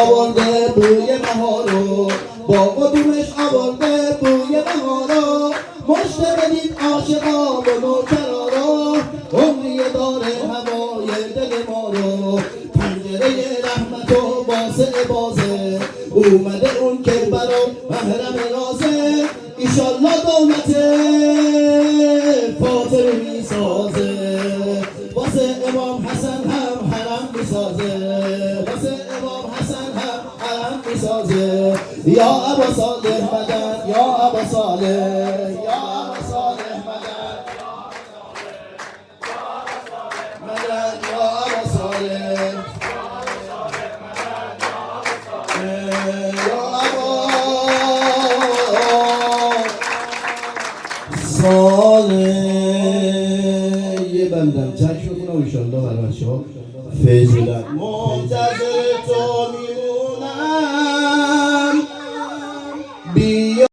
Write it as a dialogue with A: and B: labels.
A: آورده بوی بهارو با قدومش آورده بوی بهارو مشت بدید عاشقا و نوکرارا عمری داره هوای دل ما رو پنجره رحمت و واسع بازه اومده اون که برام محرم رازه ایشالله دولت فاطر میسازه واسه امام حسن هم حرم میسازه واسه امام حسن هم حرم میسازه یا ابا صالح مدد یا ابا صالح یا ابا صالح مدد مدد یا ابا صالح یا ابا صالح یه بندم چک بکنم انشالله برای بچه ها فیض بودن منتظر